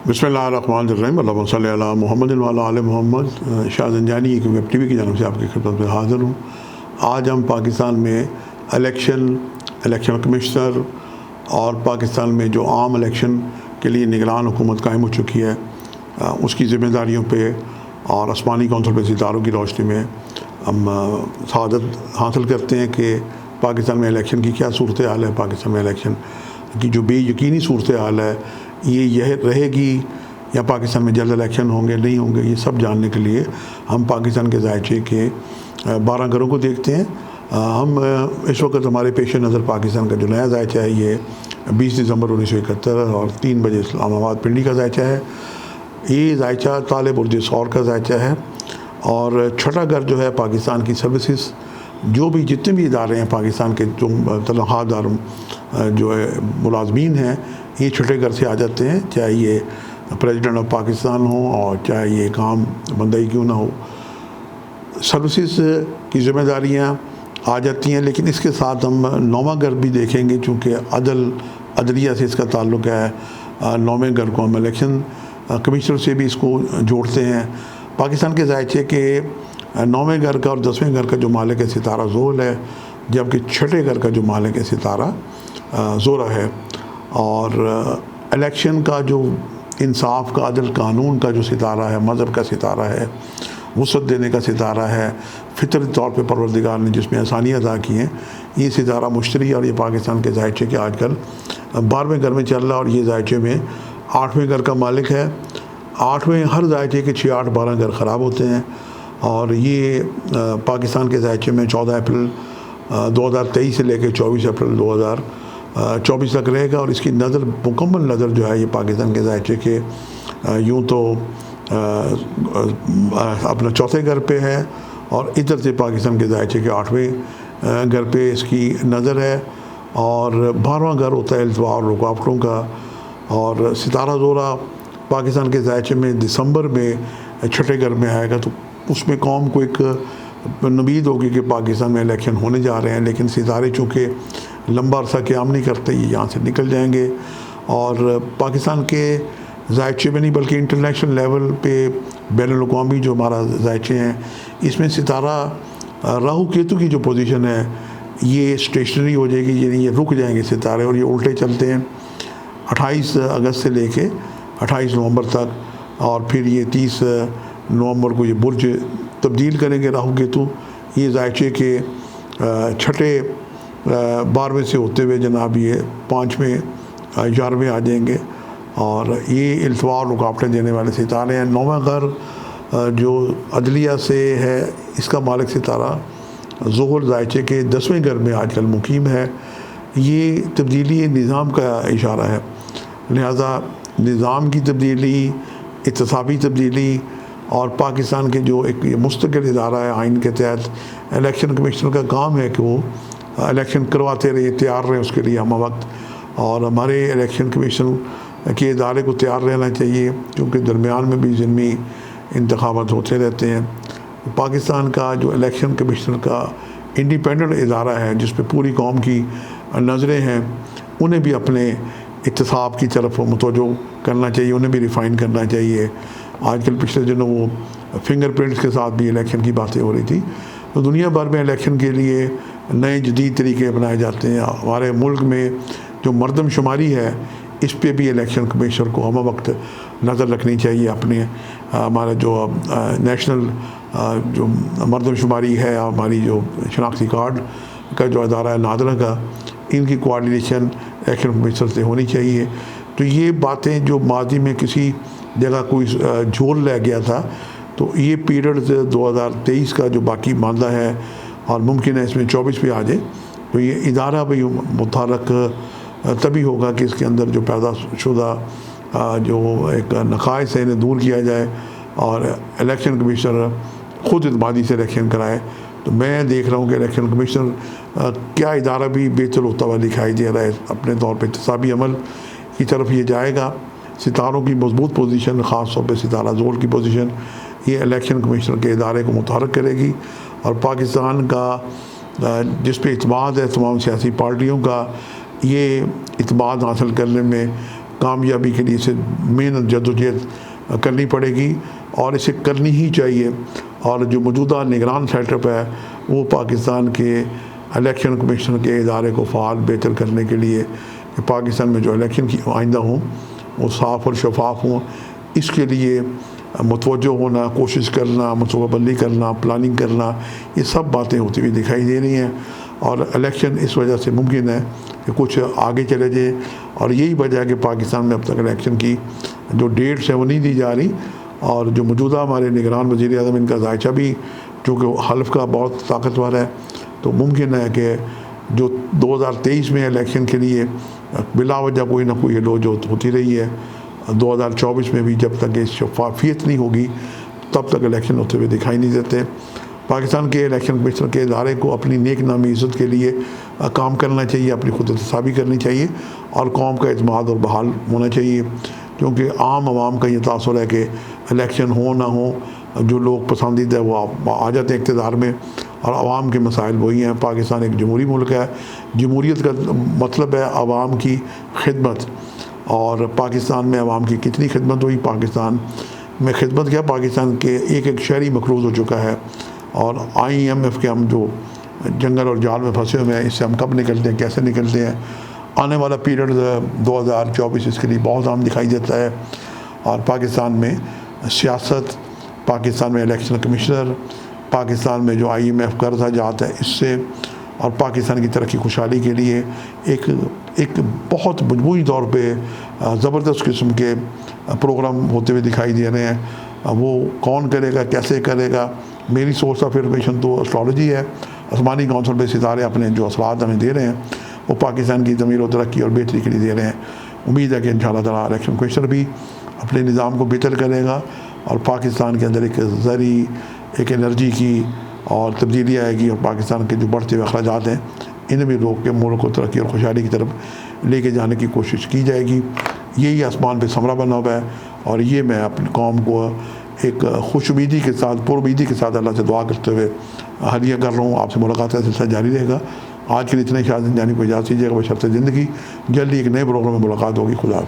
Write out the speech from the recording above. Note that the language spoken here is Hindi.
बिस्मिल्लाहिर्रहमानिर्रहीम अल्लाहुम्मा सल्ली अला मुहम्मद व अला आले मोहम्मद। शाह ज़ंजानी एक वेब टीवी की जानब से आपकी खिदमत में हाज़िर हूँ। आज हम पाकिस्तान में इलेक्शन कमिश्नर और पाकिस्तान में जो आम इलेक्शन के लिए निगरान हुकूमत कायम हो चुकी है उसकी ज़िम्मेदारियों पे और आसमानी कौंसिल पे सितारों की रोशनी में हम सआदत हासिल करते हैं कि पाकिस्तान में इलेक्शन की क्या सूरत हाल है, पाकिस्तान में इलेक्शन की जो बेयकीनी सूरत हाल है यह रहेगी या पाकिस्तान में जल्द इलेक्शन होंगे नहीं होंगे, ये सब जानने के लिए हम पाकिस्तान के ज़ायचे के 12 घरों को देखते हैं। हम इस वक्त हमारे पेश नज़र पाकिस्तान का जो नया ज़ायचा है ये 20 दिसंबर 1971 और 3 बजे इस्लामाबाद पिंडी का ज़ायचा है। ये ज़ायचा ताले बुर्ज सौर का ज़ायचा है और छठा घर जो है पाकिस्तान की सर्विसेज, जो भी जितने भी इदारे हैं पाकिस्तान के जो तनख्वाहदार जो है मुलाजमीन हैं ये छठे घर से आ जाते हैं, चाहे ये प्रेसिडेंट ऑफ पाकिस्तान हो और चाहे ये काम बंदा ही क्यों ना हो। सर्विसेज की ज़िम्मेदारियाँ आ जाती हैं, लेकिन इसके साथ हम नौवां घर भी देखेंगे चूँकि अदलिया से इसका ताल्लुक़ है। नौवें घर को हम इलेक्शन कमिश्नर से भी इसको जोड़ते हैं। पाकिस्तान के ज़ायचे के नौवें घर का और 10वें घर का जो मालिक है सितारा ज़ोहल है, जबकि छठे घर का जो मालिक है सितारा ज़ोरा है। और इलेक्शन का जो इंसाफ का अदल कानून का जो सितारा है, मज़हब का सितारा है, वुसअत देने का सितारा है, फितरी तौर पे परवरदिगार ने जिसमें आसानियाँ अदा की हैं, ये सितारा मुश्तरी और ये पाकिस्तान के ज़ायचे के आजकल 12वें घर में चल रहा है और ये ज़ायचे में 8वें घर का मालिक है। 8वें हर ज़ायचे के 6, 8, 12 घर ख़राब होते हैं और ये पाकिस्तान के ज़ायचे में 14 अप्रैल 2023 से लेकर 24 अप्रैल 2024 तक रहेगा और इसकी नज़र मुकम्मल नज़र जो है ये पाकिस्तान के ज़ायचे के यूँ तो अपना चौथे घर पे है और इधर से पाकिस्तान के ज़ायचे के 8वें घर पे इसकी नज़र है। और 12वां घर होता है अल्तवा और रुकावटों का। और सितारा ज़ोरा पाकिस्तान के ज़ायचे में दिसंबर में छठे घर में आएगा, तो उसमें कौम को एक उम्मीद होगी कि पाकिस्तान में इलेक्शन होने जा रहे हैं, लेकिन सितारे चूँकि लंबा अरसा क़याम नहीं करते, ये यहाँ से निकल जाएंगे। और पाकिस्तान के ज़ायचे में नहीं बल्कि इंटरनेशनल लेवल पे बैनुल-अक़वामी जो हमारा ज़ायचे हैं इसमें सितारा राहु केतु की जो पोजीशन है ये स्टेशनरी हो जाएगी, यानी ये रुक जाएंगे सितारे और ये उल्टे चलते हैं 28 अगस्त से लेके 28 नवंबर तक। और फिर ये 30 नवंबर को ये बुर्ज तब्दील करेंगे राहु केतु। ये ज़ायचे के छठे 12वें से होते हुए जनाब ये 5वें 11वें आ जाएंगे और ये इल्तवा और रुकावटें देने वाले सितारे हैं। 9वां घर जो अदलिया से है इसका मालिक सितारा ज़ोहल ज़ायचे के 10वें घर में आजकल मुकीम है। ये तब्दीली निज़ाम का इशारा है, लिहाजा निज़ाम की तब्दीली, इत्तेसाबी तब्दीली और पाकिस्तान के जो एक मुस्तकिल इदारा है आइन के तहत इलेक्शन कमिश्नर का काम है कि वो इलेक्शन करवाते रहे, तैयार रहे उसके लिए हम वक्त। और हमारे इलेक्शन कमीशन के इदारे को तैयार रहना चाहिए क्योंकि दरमियान में भी ज़िम्मी इंतखाबात होते रहते हैं। पाकिस्तान का जो इलेक्शन कमिश्नर का इंडिपेंडेंट इदारा है जिस पे पूरी कौम की नज़रें हैं, उन्हें भी अपने इत्तेसाब की तरफ मुतवज्जो करना चाहिए, उन्हें भी रिफ़ाइन करना चाहिए। आजकल पिछले दिनों वो फिंगरप्रिंट्स के साथ भी इलेक्शन की बातें हो रही थी। तो दुनिया भर में इलेक्शन के लिए नए जदीद तरीके अपनाए जाते हैं। हमारे मुल्क में जो मरदमशुमारी है इस पे भी इलेक्शन कमिश्नर को हम वक्त नज़र रखनी चाहिए। अपने हमारा जो नेशनल जो मरदमशुमारी है, हमारी जो शनाख्ती कार्ड का जो अदारा है नादरा का, इनकी कोऑर्डिनेशन इलेक्शन कमिश्नर से होनी चाहिए। तो ये बातें जो माजी में किसी जगह कोई झोल रह गया था, तो ये पीरियड 2023 का जो बाकी मामला है और मुमकिन है इसमें 24 पे आ जाए, तो ये इदारा भी मुतहरक तभी होगा कि इसके अंदर जो पैदा शुदा जो एक नक़ाइस है इन्हें दूर किया जाए और इलेक्शन कमिश्नर ख़ुद इत्मादी से इलेक्शन कराए। तो मैं देख रहा हूँ कि इलेक्शन कमिश्नर क्या इदारा भी बेहतर होता हुआ दिखाई दे रहा है। अपने तौर पर इत्तेसाबी अमल की तरफ ये जाएगा। सितारों की मजबूत पोजीशन, ख़ास तौर पे सितारा ज़ोहल की पोजीशन, ये इलेक्शन कमिश्नर के इदारे को मुतहरक करेगी और पाकिस्तान का जिस पे इत्मीनान है तमाम सियासी पार्टियों का, ये इत्मीनान हासिल करने में कामयाबी के लिए इसे मेहनत जद्दोजहद करनी पड़ेगी और इसे करनी ही चाहिए। और जो मौजूदा निगरान सेटअप है वो पाकिस्तान के इलेक्शन कमीशन के इदारे को फ़ाल बेहतर करने के लिए कि पाकिस्तान में जो इलेक्शन की आइंदा हों वो साफ़ और शफाफ हों, इसके लिए मुतवज्जो होना, कोशिश करना, मनसूबाबंदी करना, प्लानिंग करना, ये सब बातें होती हुई दिखाई दे रही हैं। और इलेक्शन इस वजह से मुमकिन है कि कुछ आगे चले जाए। और यही वजह है कि पाकिस्तान में अब तक इलेक्शन की जो डेट्स है वो नहीं दी जा रही। और जो मौजूदा हमारे निगरान वज़ीर आज़म, इनका जायचा भी चूँकि हल्फ का बहुत ताकतवर है, तो मुमकिन है कि जो 2023 में इलेक्शन के लिए बिला वजह कोई ना कोई लोज होती रही है, 2024 में भी जब तक इस शफाफियत नहीं होगी तब तक इलेक्शन होते हुए दिखाई नहीं देते। पाकिस्तान के इलेक्शन कमीशन के इदारे को अपनी नेक नामी इज़्ज़त के लिए काम करना चाहिए, अपनी खुद साबित करनी चाहिए और कौम का एतमाद और बहाल होना चाहिए। क्योंकि आम आवाम का ये तासुर है कि इलेक्शन हो ना हो, जो लोग पसंदीदा है वो आ जाते हैं इक़्तिदार में और आवाम के मसाइल वही हैं। पाकिस्तान एक जमहूरी मुल्क है, जमहूरियत का मतलब है आवाम की खिदमत। और पाकिस्तान में आवाम की कितनी खिदमत हुई, पाकिस्तान में खिदमत क्या, पाकिस्तान के एक शहरी मखलूज हो चुका है। और IMF के हम जो जंगल और जाल में फंसे हुए हैं, इससे हम कब निकलते हैं, कैसे निकलते हैं, आने वाला पीरियड 2024 इसके लिए बहुत अहम दिखाई देता है। और पाकिस्तान में सियासत, पाकिस्तान में इलेक्शन कमिश्नर, पाकिस्तान में जो IMF कर्जा जाता है इससे, और पाकिस्तान की तरक्की खुशहाली के लिए एक बहुत मजमूई तौर पे ज़बरदस्त किस्म के प्रोग्राम होते हुए दिखाई दे रहे हैं। वो कौन करेगा, कैसे करेगा, मेरी सोर्स ऑफ इन्फॉर्मेशन तो एस्ट्रोलॉजी है। आसमानी काउंसिल पे सितारे अपने जो असरात हमें दे रहे हैं वो पाकिस्तान की तमीर और तरक्की और बेहतरी के लिए दे रहे हैं। उम्मीद है कि इंशाअल्लाह ताला इलेक्शन कमीशन भी अपने निज़ाम को बेहतर करेगा और पाकिस्तान के अंदर एक ज़री एक एनर्जी की और तब्दीली आएगी और पाकिस्तान के जो बढ़ते हुए अखराजात हैं इन्हें भी रोक के मुल्क को तरक्की और खुशहाली की तरफ लेके जाने की कोशिश की जाएगी। यही आसमान पे समरा बना हुआ है और ये मैं अपनी कौम को एक खुशुमीदी के साथ, पुरुमीदी के साथ अल्लाह से दुआ करते हुए हदिया कर रहा हूँ। आपसे मुलाकात का सिलसिला जारी रहेगा। आज के लिए इतने शायद जाने को इजाज़त दीजिएगा बशर्ते ज़िंदगी। जल्दी एक नए प्रोग्राम में मुलाकात होगी। खुदा हाफ़िज़।